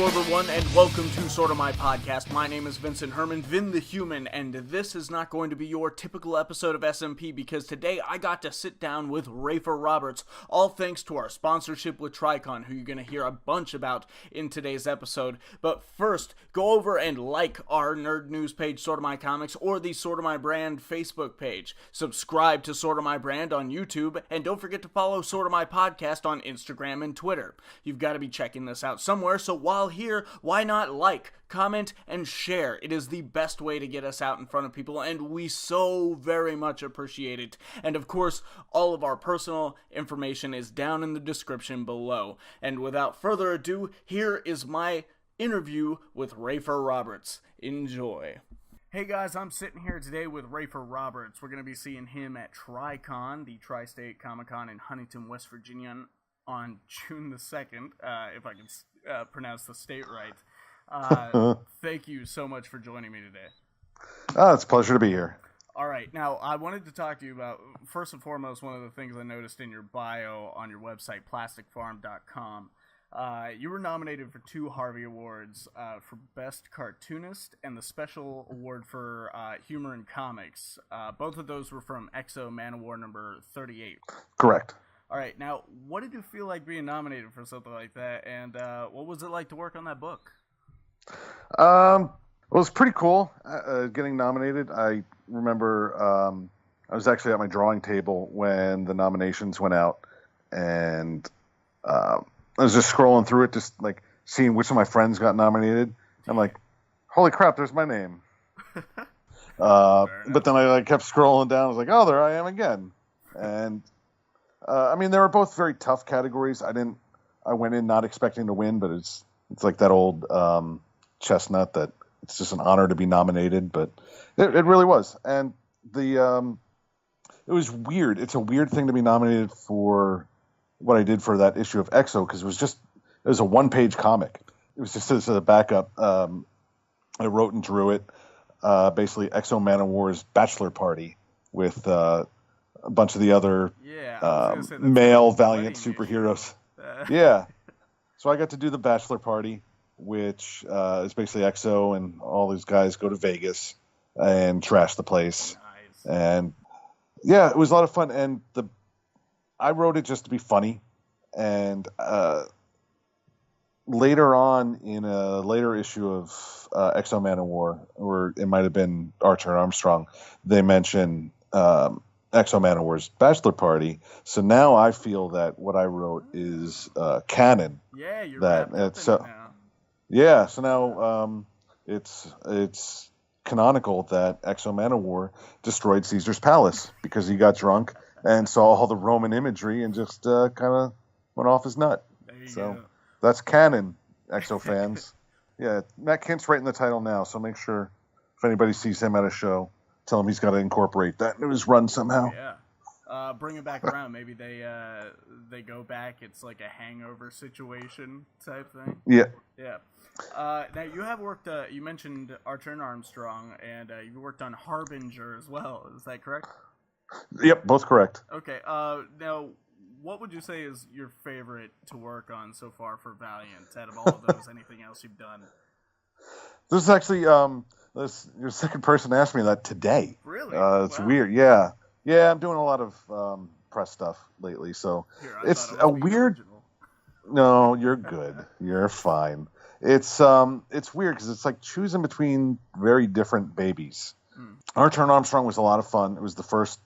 Hello everyone, and welcome to Sorta My Podcast. My name is Vincent Herman, Vin The Human, and this is not going to be your typical episode of SMP because today I got to sit down with Rafer Roberts, all thanks to our sponsorship with Tricon, who you're going to hear a bunch about in today's episode. But first, go over and like our nerd news page, Sorta My Comics, or the Sorta My Brand Facebook page. Subscribe to Sorta My Brand on YouTube, and don't forget to follow Sorta My Podcast on Instagram and Twitter. You've got to be checking this out somewhere, so while here, why not like, comment, and share? It is the best way to get us out in front of people, and we so very much appreciate it. And of course, all of our personal information is down in the description below. And without further ado, here is my interview with Rafer Roberts. Enjoy. Hey guys, I'm sitting here today with Rafer Roberts. We're going to be seeing him at Tricon, the Tri-State Comic-Con in Huntington, West Virginia, on June the 2nd, if I can pronounce the state right. Thank you so much for joining me today. It's a pleasure to be here. All right. Now, I wanted to talk to you about, first and foremost, one of the things I noticed in your bio on your website, plasticfarm.com. You were nominated for 2 Harvey Awards for Best Cartoonist and the Special Award for Humor in Comics. Both of those were from Exo Manowar number 38. Correct. All right, now, what did it feel like being nominated for something like that, and what was it like to work on that book? It was pretty cool getting nominated. I remember I was actually at my drawing table when the nominations went out, and I was just scrolling through it, just like seeing which of my friends got nominated. I'm like, holy crap, there's my name. But then I kept scrolling down. I was like, oh, there I am again. And I mean, they were both very tough categories. I went in not expecting to win, but it's like that old chestnut that it's just an honor to be nominated, but it really was. And it was weird. It's a weird thing to be nominated for what I did for that issue of Exo, because it was a 1-page comic. It was just as a backup. I wrote and drew it, basically Exo Manowar's bachelor party with a bunch of the other male valiant superheroes. Yeah. So I got to do the bachelor party, which is basically Exo and all these guys go to Vegas and trash the place. Nice. And yeah, it was a lot of fun. And I wrote it just to be funny. And later on, in a later issue of Exo Manowar, or it might have been Archer and Armstrong, they mention Exo Manowar's bachelor party. So now I feel that what I wrote is canon. Yeah, you're that it's so now. Yeah, so now it's canonical that Exo Manowar destroyed Caesar's palace because he got drunk and saw all the Roman imagery and just kind of went off his nut. So that's canon, Exo fans. Yeah, Matt Kint's right in the title now, so make sure if anybody sees him at a show, tell him he's got to incorporate that into his run somehow. Yeah. Bring it back around. Maybe they go back. It's like a hangover situation type thing. Yeah. Yeah. Now, you have worked, you mentioned Archer and Armstrong, and you worked on Harbinger as well. Is that correct? Yep, both correct. Okay. Now, what would you say is your favorite to work on so far for Valiant out of all of those? Anything else you've done? This is actually your second person asked me that today. Really? It's weird. Yeah. Yeah, I'm doing a lot of press stuff lately, so it's a weird. Original. No, you're good. You're fine. It's weird because it's like choosing between very different babies. Archer and Armstrong was a lot of fun. It was the first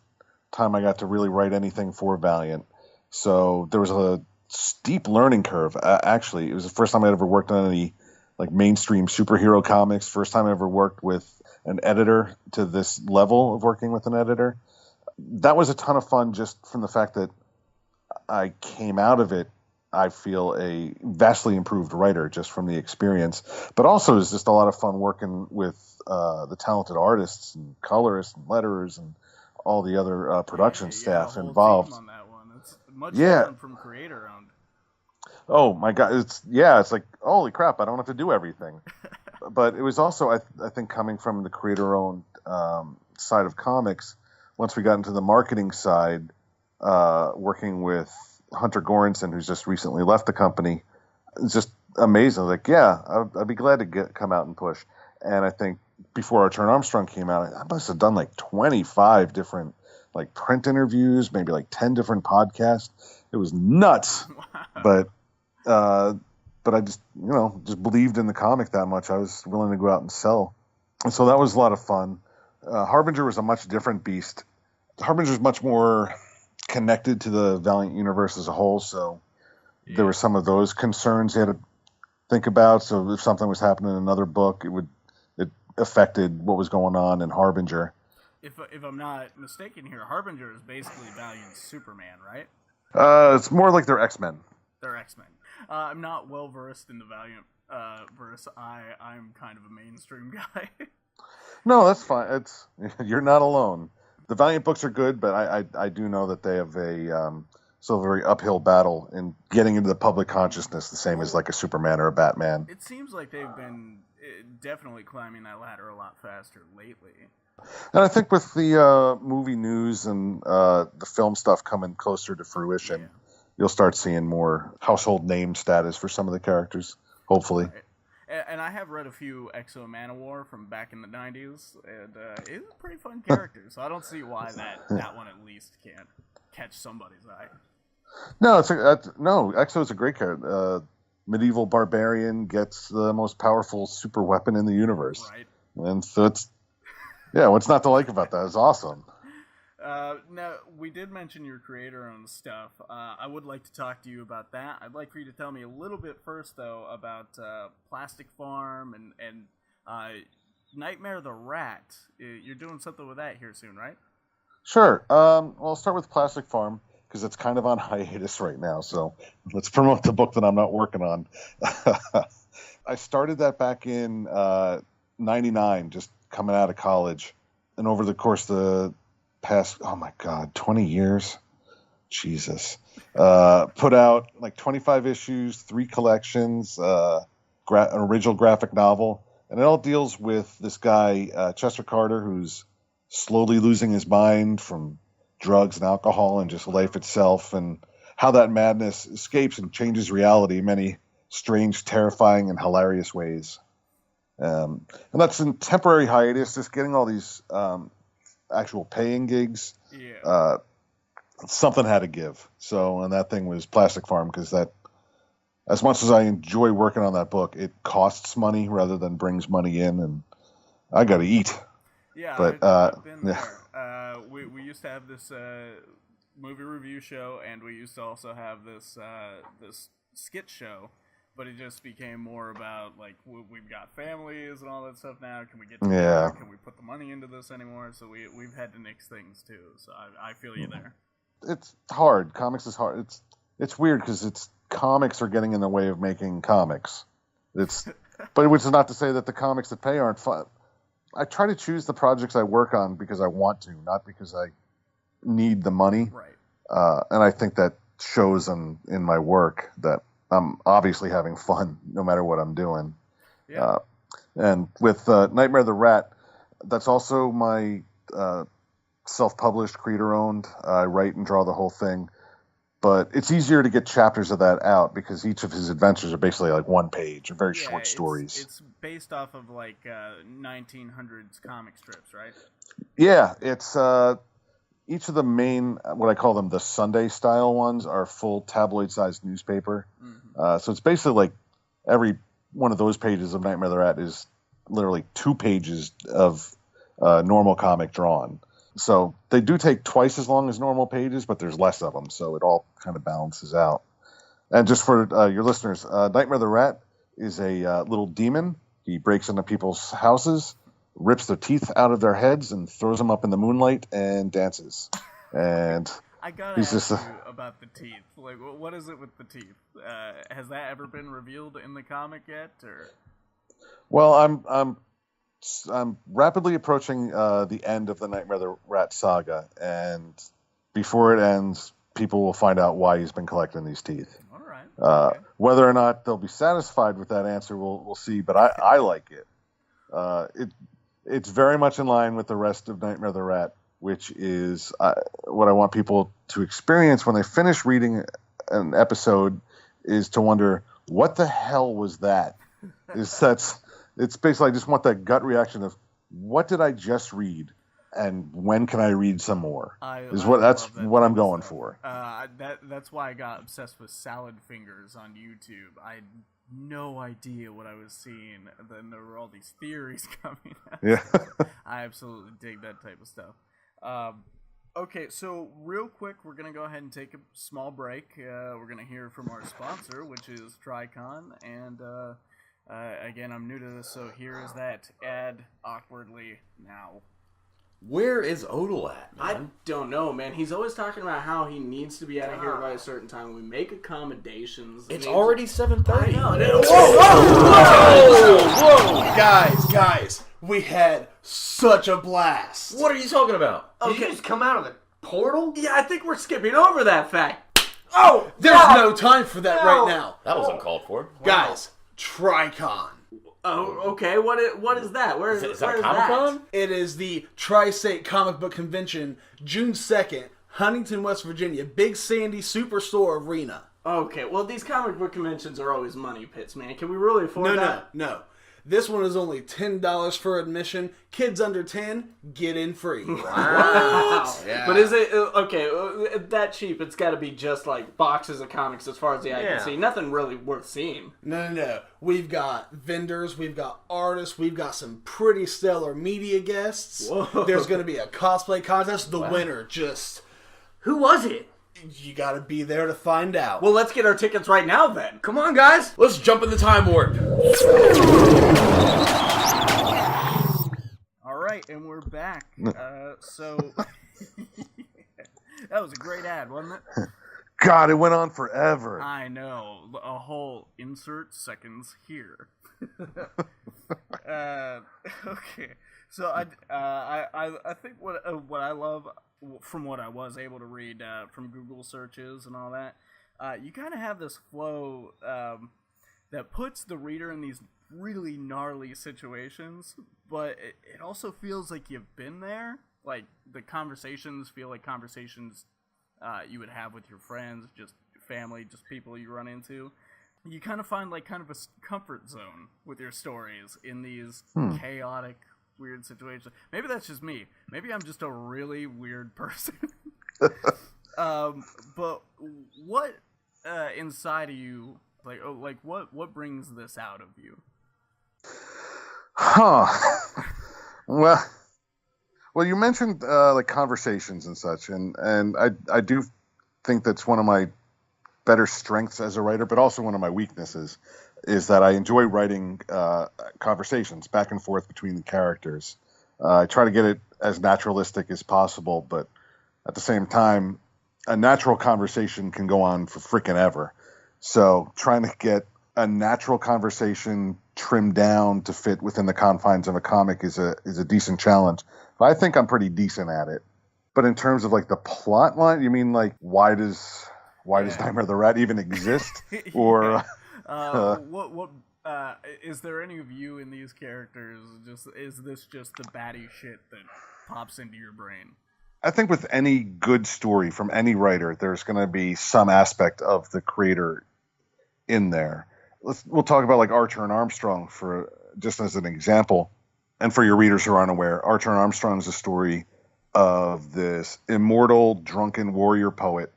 time I got to really write anything for Valiant, so there was a steep learning curve. Actually, it was the first time I ever worked on any like mainstream superhero comics. First time I ever worked with an editor to this level of working with an editor. That was a ton of fun just from the fact that I came out of it, I feel, a vastly improved writer just from the experience. But also it's just a lot of fun working with the talented artists and colorists and letterers and all the other production staff involved. On that one. It's much different from creator owned. Oh my God! It's like, holy crap! I don't have to do everything. But it was also, I think, coming from the creator-owned side of comics. Once we got into the marketing side, working with Hunter Goranson, who's just recently left the company, it's just amazing. Like, yeah, I'd be glad to come out and push. And I think before Archer and Armstrong came out, I must have done like 25 different like print interviews, maybe like 10 different podcasts. It was nuts. Wow. But I just, just believed in the comic that much. I was willing to go out and sell. And so that was a lot of fun. Harbinger was a much different beast. Harbinger is much more connected to the Valiant universe as a whole. So there were some of those concerns you had to think about. So if something was happening in another book, it affected what was going on in Harbinger. If I'm not mistaken here, Harbinger is basically Valiant's Superman, right? It's more like they're X-Men. They're X-Men. I'm not well versed in the Valiant verse. I'm kind of a mainstream guy. No, that's fine. You're not alone. The Valiant books are good, but I do know that they have still a very uphill battle in getting into the public consciousness, the same as like a Superman or a Batman. It seems like they've been definitely climbing that ladder a lot faster lately. And I think with the movie news and the film stuff coming closer to fruition, you'll start seeing more household name status for some of the characters, hopefully. Right. And I have read a few Exo Manowar from back in the 90s, and it's a pretty fun character, so I don't see why that one at least can't catch somebody's eye. No, Exo's a great character. Medieval barbarian gets the most powerful super weapon in the universe. Right. And so what's not to like about that? It's awesome. Now, we did mention your creator-owned stuff. I would like to talk to you about that. I'd like for you to tell me a little bit first, though, about Plastic Farm and Nightmare the Rat. You're doing something with that here soon, right? Sure. Well, I'll start with Plastic Farm, because it's kind of on hiatus right now. So let's promote the book that I'm not working on. I started that back in 99, just coming out of college. And over the course of the past, 20 years, Jesus, put out like 25 issues, 3 collections, an original graphic novel, and it all deals with this guy, Chester Carter, who's slowly losing his mind from drugs and alcohol and just life itself, and how that madness escapes and changes reality in many strange, terrifying, and hilarious ways. And that's in temporary hiatus, just getting all these actual paying gigs. Yeah. Something had to give. So, and that thing was Plastic Farm, because that, as much as I enjoy working on that book, it costs money rather than brings money in, and I got to eat. Yeah, but I've been there. We used to have this movie review show, and we used to also have this skit show. But it just became more about, like, we've got families and all that stuff now. Can we get together? Yeah. Can we put the money into this anymore? So we've had to nix things, too. So I feel you there. It's hard. Comics is hard. It's weird because comics are getting in the way of making comics. But which is not to say that the comics that pay aren't fun. I try to choose the projects I work on because I want to, not because I need the money. Right. And I think that shows in my work that I'm obviously having fun no matter what I'm doing. Yeah. And with Nightmare the Rat, that's also my self-published, creator-owned. I write and draw the whole thing. But it's easier to get chapters of that out because each of his adventures are basically like one page, or very short stories. It's based off of like 1900s comic strips, right? Yeah, it's each of the main, what I call them, the Sunday style ones, are full tabloid-sized newspaper. Mm-hmm. So it's basically like every one of those pages of Nightmare the Rat is literally 2 pages of normal comic drawn. So they do take twice as long as normal pages, but there's less of them, so it all kind of balances out. And just for your listeners, Nightmare the Rat is a little demon. He breaks into people's houses, rips their teeth out of their heads, and throws them up in the moonlight and dances. And I gotta ask you about the teeth. Like, what is it with the teeth? Has that ever been revealed in the comic yet? Or? Well, I'm rapidly approaching the end of the Nightmare the Rat saga, and before it ends, people will find out why he's been collecting these teeth. All right. Okay. Whether or not they'll be satisfied with that answer, we'll see. But I like it. It's very much in line with the rest of Nightmare the Rat, which is what I want people to experience when they finish reading an episode, is to wonder, what the hell was that? It's basically, I just want that gut reaction of, what did I just read? And when can I read some more? That's what I'm going for. That's why I got obsessed with salad fingers on YouTube. I had no idea what I was seeing. And then there were all these theories coming out. Yeah. I absolutely dig that type of stuff. Okay, so real quick, we're going to go ahead and take a small break. We're going to hear from our sponsor, which is Tricon. And again, I'm new to this, so here is that ad awkwardly now. Where is Odle at, man? I don't know, man. He's always talking about how he needs to be out of here by a certain time. We make accommodations. It's already 7:30. I know. Whoa! Guys, we had such a blast. What are you talking about? Did you just come out of the portal? Yeah, I think we're skipping over that fact. Oh, there's no time for that right now. That was uncalled for. Guys, Tricon. Oh, okay. What is that? Where's Is that where's Comic-Con? It is the Tri-State Comic Book Convention, June 2nd, Huntington, West Virginia, Big Sandy Superstore Arena. Okay, well, these comic book conventions are always money pits, man. Can we really afford that? No. This one is only $10 for admission. Kids under 10, get in free. Wow. Yeah. But is it, okay, that cheap? It's got to be just like boxes of comics as far as the eye can see. Nothing really worth seeing. No. We've got vendors, we've got artists, we've got some pretty stellar media guests. Whoa. There's going to be a cosplay contest. The winner just... Who was it? You got to be there to find out. Well, let's get our tickets right now then. Come on, guys. Let's jump in the time warp. All right, and we're back. So that was a great ad, wasn't it? God, it went on forever. I know. A whole insert seconds here. Okay. So I think what I love from what I was able to read from Google searches and all that, you kind of have this flow that puts the reader in these really gnarly situations, but it also feels like you've been there. Like the conversations feel like conversations you would have with your friends, just family, just people you run into. You kind of find like kind of a comfort zone with your stories in these chaotic, weird situations. Maybe that's just me. Maybe I'm just a really weird person. But what inside of you, like what brings this out of you? Huh. Well, you mentioned like conversations and such, and I do think that's one of my better strengths as a writer, but also one of my weaknesses is that I enjoy writing conversations back and forth between the characters. I try to get it as naturalistic as possible, but at the same time, a natural conversation can go on for frickin' ever. So trying to get a natural conversation trimmed down to fit within the confines of a comic is a decent challenge. But I think I'm pretty decent at it. But in terms of like the plot line, you mean like why does Nightmare the Rat even exist? Or what is there any of you in these characters? Is this just the batty shit that pops into your brain? I think with any good story from any writer, there's going to be some aspect of the creator in there. We'll talk about like Archer and Armstrong for just as an example. And for your readers who aren't aware, Archer and Armstrong is a story of this immortal drunken warrior poet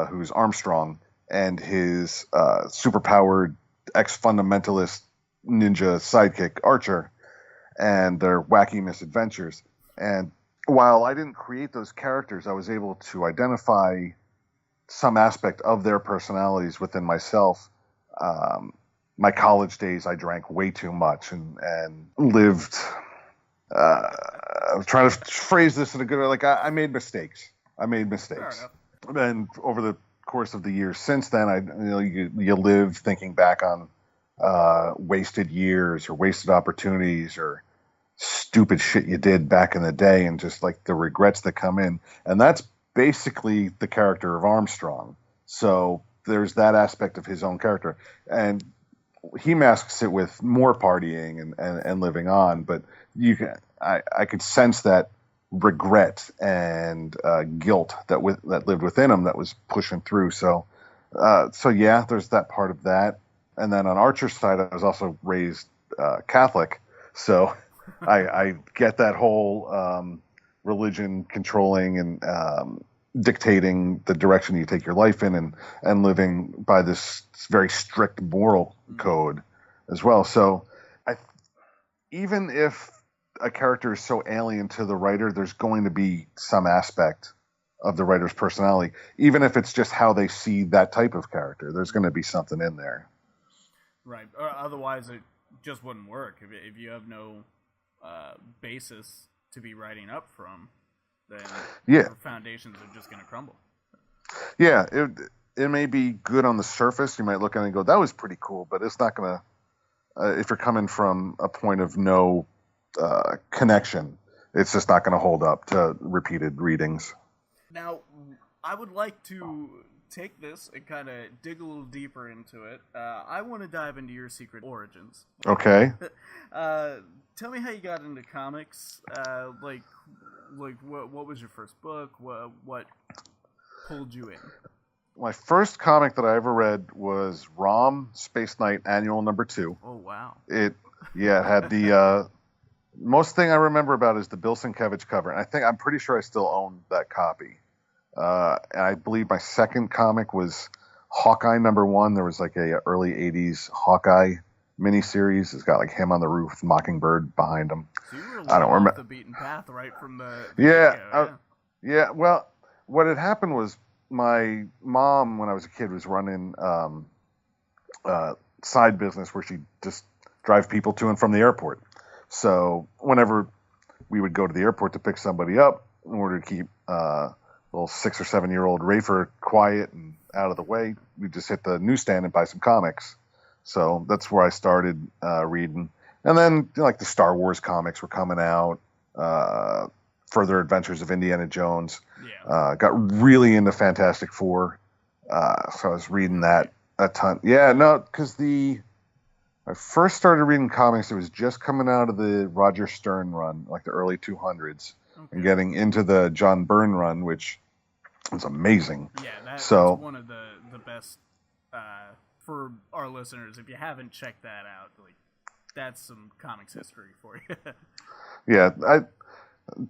who's Armstrong and his superpowered ex-fundamentalist ninja sidekick Archer and their wacky misadventures. And while I didn't create those characters, I was able to identify some aspect of their personalities within myself. My college days, I drank way too much and lived. I was trying to phrase this in a good way. Like I made mistakes. And over the course of the years since then, you live thinking back on wasted years or wasted opportunities or stupid shit you did back in the day, and just like the regrets that come in. And that's basically the character of Armstrong. So there's that aspect of his own character, and he masks it with more partying and living on. But I could sense that regret and guilt that lived within him that was pushing through. So yeah, there's that part of that. And then on Archer's side, I was also raised Catholic, so I get that whole religion controlling and dictating the direction you take your life in, and living by this very strict moral code as well. So even if a character is so alien to the writer, there's going to be some aspect of the writer's personality, even if it's just how they see that type of character. There's going to be something in there. Right. Or otherwise, it just wouldn't work. If you have no basis to be writing up from, then your foundations are just going to crumble. Yeah, it may be good on the surface. You might look at it and go, that was pretty cool, but it's not going to, if you're coming from a point of no connection, it's just not going to hold up to repeated readings. Now, I would like to take this and kind of dig a little deeper into it. I want to dive into your secret origins. Okay. Tell me how you got into comics. Like what was your first book? What pulled you in? My first comic that I ever read was ROM Space Knight Annual #2. Oh wow! It had the most thing I remember about is the Bill Sienkiewicz cover, and I'm pretty sure I still own that copy. And I believe my second comic was Hawkeye #1. There was like a early '80s Hawkeye miniseries. It's got like him on the roof, Mockingbird behind him. So you were I don't remember off the beaten path right from the yeah. Well, what had happened was my mom, when I was a kid, was running side business where she just drive people to and from the airport. So whenever we would go to the airport to pick somebody up, in order to keep little 6 or 7 year old Rafer quiet and out of the way, we'd just hit the newsstand and buy some comics. So that's where I started reading. And then like the Star Wars comics were coming out, Further Adventures of Indiana Jones. Yeah. Got really into Fantastic Four. So I was reading that a ton. Yeah, no, because I first started reading comics, it was just coming out of the Roger Stern run, like the early 200s, and getting into the John Byrne run, which was amazing. Yeah, that's one of the best for our listeners. If you haven't checked that out, like that's some comics history for you. Yeah,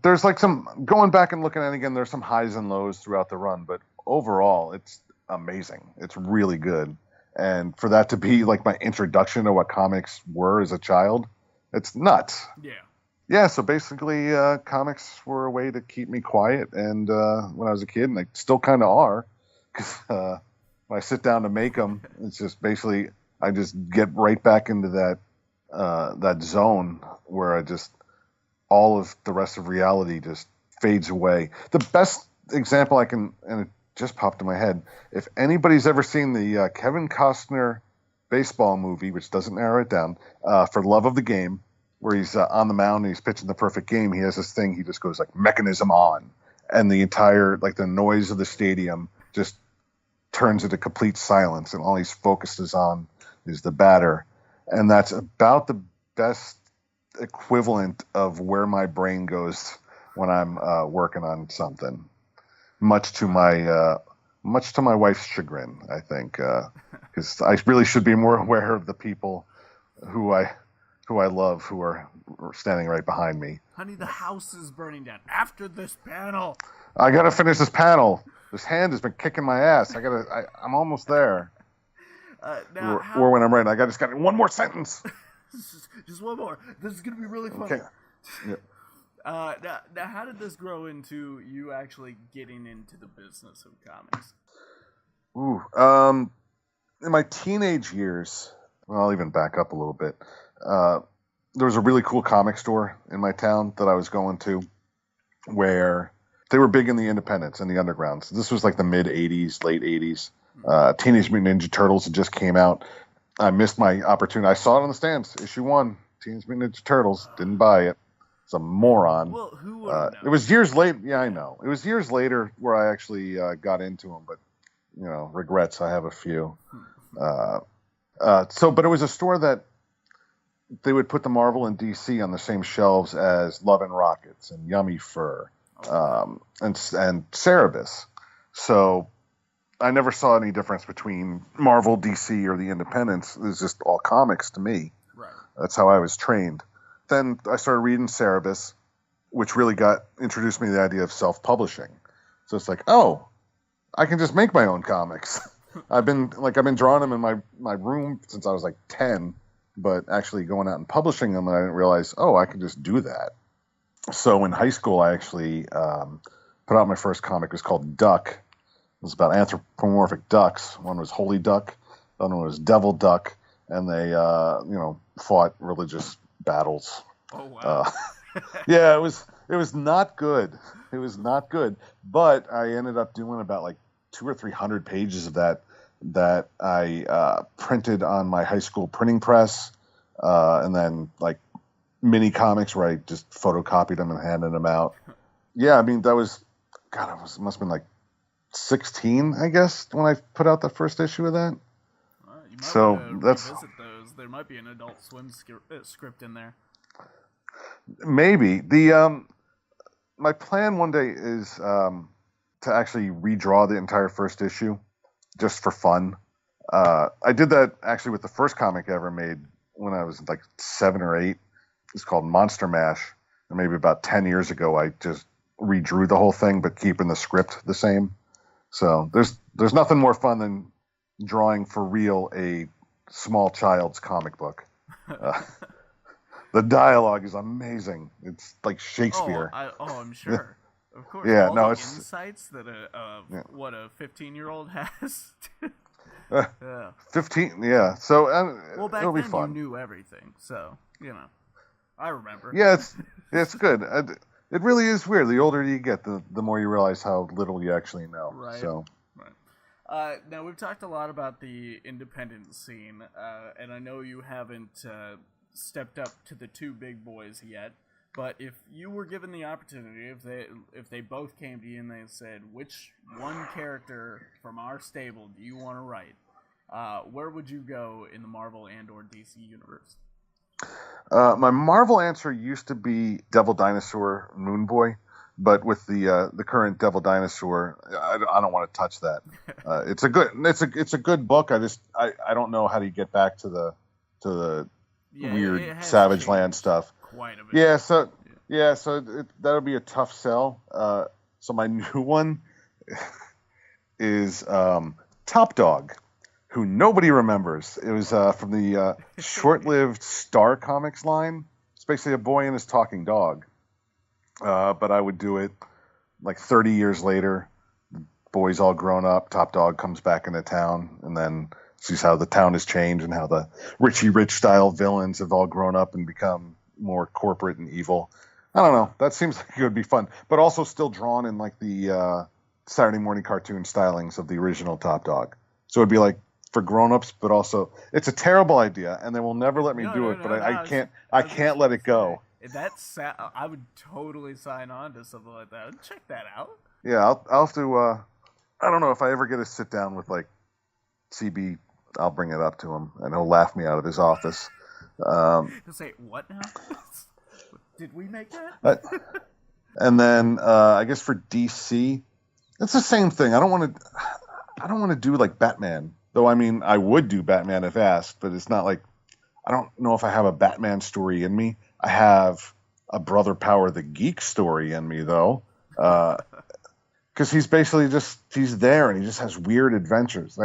there's like some, going back and looking at it again, there's some highs and lows throughout the run, but overall, it's amazing. It's really good. And for that to be like my introduction to what comics were as a child, it's nuts. Yeah. Yeah, so basically comics were a way to keep me quiet and when I was a kid, and they still kind of are, because when I sit down to make them, it's just basically I just get right back into that zone where all of the rest of reality just fades away. The best example I can, and it just popped in my head, if anybody's ever seen the Kevin Costner baseball movie, which doesn't narrow it down, For Love of the Game, where he's on the mound and he's pitching the perfect game, he has this thing, he just goes like mechanism on, and the entire, like the noise of the stadium just turns into complete silence, and all he's focused on is the batter. And that's about the best equivalent of where my brain goes when I'm working on something. Much to my wife's chagrin, I think, because I really should be more aware of the people who I love, who are standing right behind me. Honey, the house is burning down. After this panel, I gotta finish this panel. This hand has been kicking my ass. I'm almost there. Or when I'm writing, I just got one more sentence. Just one more. This is gonna be really fun. Okay. Yep. Now, how did this grow into you actually getting into the business of comics? In my teenage years, well, I'll even back up a little bit. There was a really cool comic store in my town that I was going to, where they were big in the independents and the undergrounds. This was like the mid '80s, late '80s. Teenage Mutant Ninja Turtles had just came out. I missed my opportunity. I saw it on the stands, issue 1, Teenage Mutant Ninja Turtles. Didn't buy it. It's a moron. Well, who would know? It was years later. Yeah, I know. It was years later where I actually got into them, but regrets. I have a few. But it was a store that they would put the Marvel and DC on the same shelves as Love and Rockets and Yummy Fur and Cerebus. So I never saw any difference between Marvel, DC, or the independents. It was just all comics to me. Right. That's how I was trained. Then I started reading Cerebus, which really introduced me to the idea of self-publishing. So it's like, oh, I can just make my own comics. I've been drawing them in my room since I was like 10, but actually going out and publishing them, and I didn't realize, oh, I can just do that. So in high school, I actually put out my first comic. It was called Duck. It was about anthropomorphic ducks. One was Holy Duck, the other one was Devil Duck, and they fought religious battles. Oh wow! Yeah, it was not good. It was not good. But I ended up doing about like 200 or 300 pages of that I printed on my high school printing press, and then like mini comics where I just photocopied them and handed them out. Yeah, I mean must have been like 16, I guess, when I put out the first issue of that. You might So want to revisit those. There might be an Adult Swim script in there. Maybe my plan one day is to actually redraw the entire first issue, just for fun. I did that actually with the first comic I ever made when I was like 7 or 8. It's called Monster Mash, and maybe about 10 years ago I just redrew the whole thing, but keeping the script the same. So there's nothing more fun than drawing for real a small child's comic book. The dialogue is amazing. It's like Shakespeare. I'm sure. Of course. Yeah, all no, the it's insights that a 15-year-old has. Yeah. 15. Yeah. So Well, back it'll be then fun. you knew everything, so I remember. Yeah, it's good. It really is weird. The older you get, the more you realize how little you actually know. Right. So. Right. Now we've talked a lot about the independent scene, and I know you haven't stepped up to the two big boys yet. But if you were given the opportunity, if they both came to you and they said, which one character from our stable do you want to write, where would you go in the Marvel and or DC universe? My Marvel answer used to be Devil Dinosaur Moon Boy, but with the current Devil Dinosaur, I don't want to touch that. It's a good book. I don't know how to get back to the weird Savage Land stuff. Quite a bit. Yeah, so that'll be a tough sell. So my new one is Top Dog, who nobody remembers. It was from the short-lived Star Comics line. It's basically a boy and his talking dog. But I would do it like 30 years later. The boy's all grown up. Top Dog comes back into town, and then sees how the town has changed and how the Richie Rich style villains have all grown up and become more corporate and evil. I don't know. That seems like it would be fun, but also still drawn in like the Saturday morning cartoon stylings of the original Top Dog. So it'd be like for grown-ups, but also it's a terrible idea, and they will never let me do it. But I can't let it go. I would totally sign on to something like that. Check that out. Yeah, I'll have to. I don't know if I ever get to sit down with like CB. I'll bring it up to him, and he'll laugh me out of his office. He'll say, "What now? Did we make that?" And then I guess for DC, it's the same thing. I don't want to do like Batman, though. I mean, I would do Batman if asked, but it's not like I don't know if I have a Batman story in me. I have a Brother Power the Geek story in me, though, because he's basically he's there and he just has weird adventures.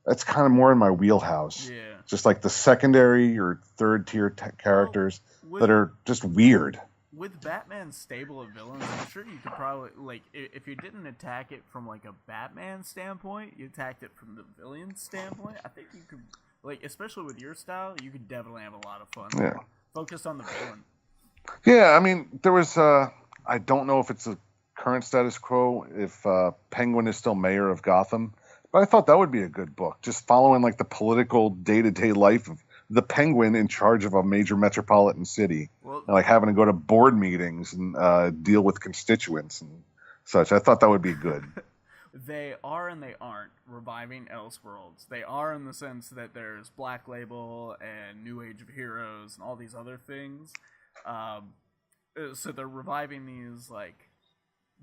That's kind of more in my wheelhouse. Yeah. Just like the secondary or third tier characters that are just weird. With Batman's stable of villains, I'm sure you could probably, like, if you didn't attack it from, like, a Batman standpoint, you attacked it from the villain standpoint, I think you could, like, especially with your style, you could definitely have a lot of fun. Yeah. Focus on the villain. Yeah, I mean, there was, I don't know if it's the current status quo, if Penguin is still mayor of Gotham, but I thought that would be a good book, just following, like, the political day-to-day life of the Penguin in charge of a major metropolitan city, and, like having to go to board meetings and deal with constituents and such. I thought that would be good. They are and they aren't reviving Elseworlds. They are in the sense that there's Black Label and New Age of Heroes and all these other things. So they're reviving these, like,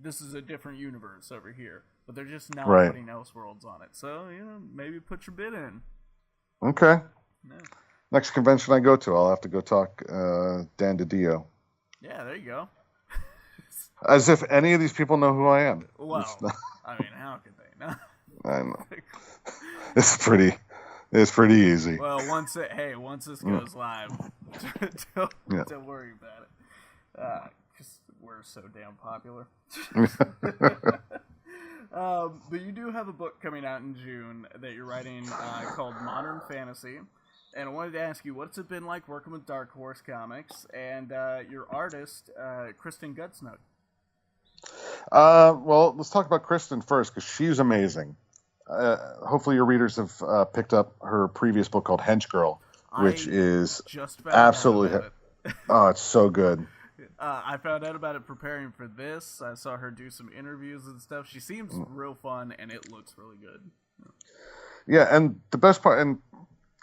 this is a different universe over here. but they're just not Right. putting Elseworlds on it. So, maybe put your bid in. Okay. Yeah, Next convention I go to, I'll have to go talk Dan DiDio. yeah, there you go. As if any of these people know who I am. Well, It's not- I mean, how could they not? I know. It's pretty easy. Well, once this goes live, don't, Yeah. don't worry about it. Because we're so damn popular. But you do have a book coming out in June that you're writing called Modern Fantasy. And I wanted to ask you, what's it been like working with Dark Horse Comics and your artist, Kristen Gudsnook? Well, let's talk about Kristen first, because she's amazing. Hopefully your readers have picked up her previous book called Hench Girl, which is just found absolutely... out about it. Oh, it's so good. I found out about it preparing for this. I saw her do some interviews and stuff. She seems real fun, and it looks really good. Yeah, and the best part, and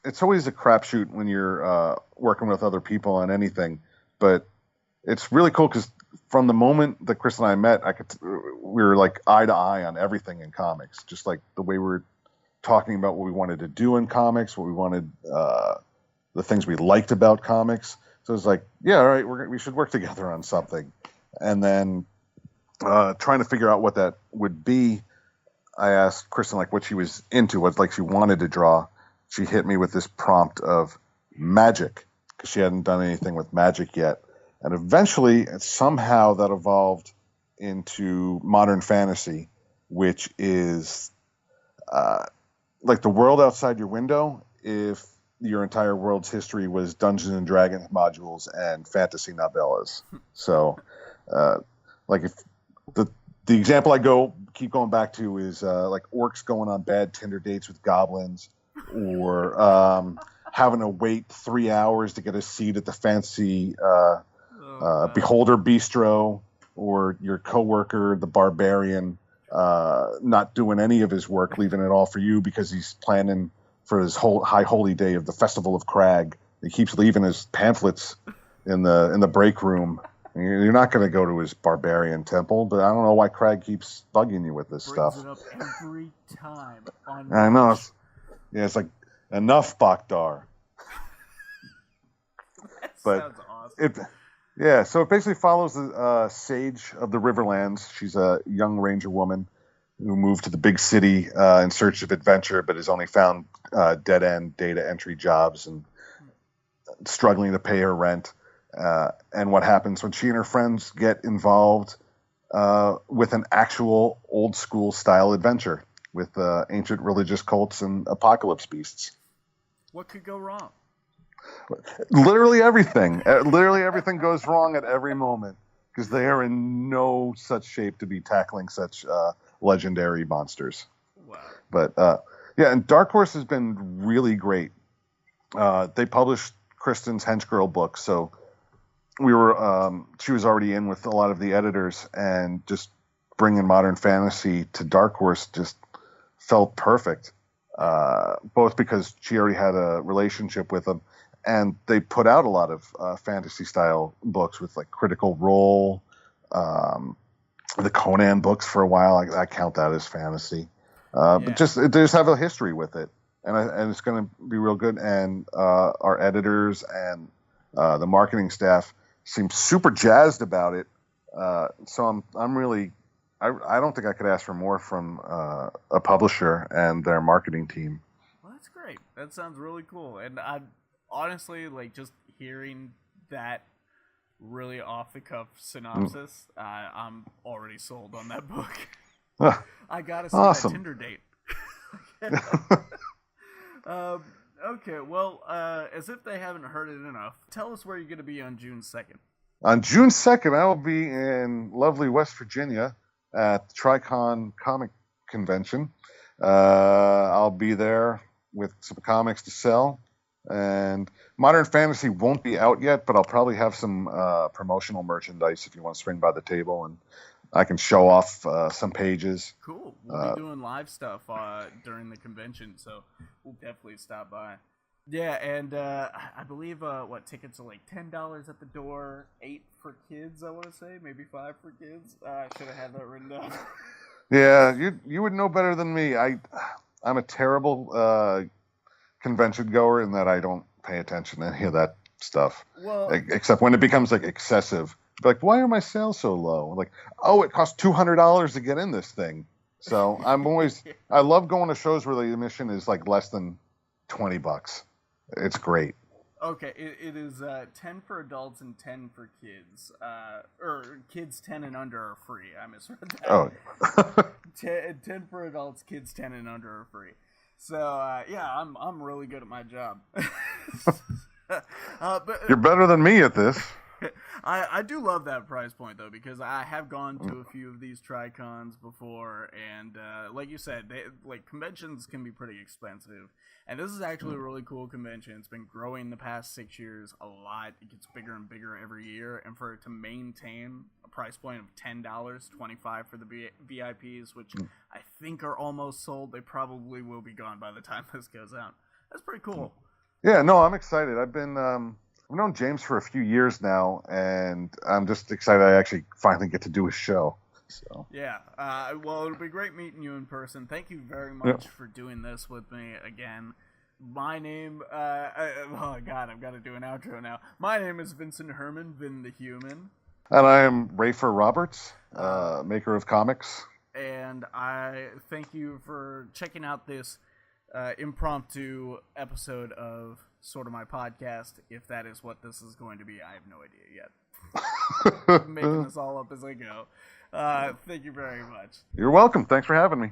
it's always a crapshoot when you're working with other people on anything, but it's really cool because from the moment that Chris and I met, we were like eye to eye on everything in comics, just like the way we were talking about what we wanted to do in comics, what we wanted, the things we liked about comics. So it's like, yeah, all right, we should work together on something. And then trying to figure out what that would be, I asked Kristen like what she was into, what like she wanted to draw. She hit me with this prompt of magic, because she hadn't done anything with magic yet. And eventually, somehow that evolved into modern fantasy, which is like the world outside your window if your entire world's history was Dungeons and Dragons modules and fantasy novellas. So, like if the example I keep going back to is like orcs going on bad Tinder dates with goblins, or having to wait 3 hours to get a seat at the fancy Beholder Bistro, or your coworker, the barbarian, not doing any of his work, leaving it all for you because he's planning for his whole high holy day of the Festival of Crag. He keeps leaving his pamphlets in the break room. You're not going to go to his barbarian temple, but I don't know why Crag keeps bugging you with this stuff. Brings it up every time. I know. It's like, enough, Bakhdar. But sounds awesome. So it basically follows the sage of the Riverlands. She's a young ranger woman who moved to the big city in search of adventure, but has only found dead-end data entry jobs and struggling to pay her rent. And what happens when she and her friends get involved with an actual old-school style adventure with ancient religious cults and apocalypse beasts. What could go wrong? Literally everything. Literally everything goes wrong at every moment because they are in no such shape to be tackling such legendary monsters. Wow. But and Dark Horse has been really great. They published Kristen's Hench Girl book, so we were she was already in with a lot of the editors, and just bringing modern fantasy to Dark Horse just felt perfect. Both because she already had a relationship with them, and they put out a lot of fantasy style books with like Critical Role, the Conan books for a while. I count that as fantasy. But they just have a history with it, and it's going to be real good. And our editors and the marketing staff seem super jazzed about it. So I'm really, I don't think I could ask for more from a publisher and their marketing team. Well, that's great. That sounds really cool. And I honestly, like, just hearing that really off the cuff synopsis, I'm already sold on that book. I gotta see awesome. that Tinder date. Okay, well, as if they haven't heard it enough, tell us where you're going to be on June 2nd. On June 2nd, I will be in lovely West Virginia at the Tricon Comic Convention. I'll be there with some comics to sell. And Modern Fantasy won't be out yet, but I'll probably have some promotional merchandise if you want to swing by the table, and I can show off some pages. Cool. We'll be doing live stuff during the convention, so we'll definitely stop by. Yeah, and I believe tickets are like $10 at the door, $8 for kids. I want to say maybe $5 for kids. I should have had that written down. Yeah, you would know better than me. I'm a terrible convention goer in that I don't pay attention to any of that stuff. Well, Except when it becomes like excessive. Like, why are my sales so low? Like, oh, it costs $200 to get in this thing. So I love going to shows where the admission is like less than $20. It's great. okay, it is 10 for adults and 10 for kids. Or kids 10 and under are free. I misread that. Oh, 10 for adults, kids 10 and under are free. So yeah, I'm really good at my job. But you're better than me at this. I do love that price point though, because I have gone to a few of these Tricons before, and like you said, conventions can be pretty expensive, and this is actually a really cool convention. It's been growing the past 6 years a lot. It gets bigger and bigger every year, and for it to maintain a price point of $10, $25 for the VIPs, which I think are almost sold. They probably will be gone by the time this goes out. That's pretty cool. Yeah, no, I'm excited. I've known James for a few years now, and I'm just excited I actually finally get to do a show. So yeah, well, it'll be great meeting you in person. Thank you very much for doing this with me again. My name, oh God, I've got to do an outro now. My name is Vincent Herman, Vin The Human. And I am Rafer Roberts, maker of comics. And I thank you for checking out this impromptu episode of Sorta My Podcast, if that is what this is going to be. I have no idea yet. I'm making this all up as I go. Thank you very much. You're welcome. Thanks for having me.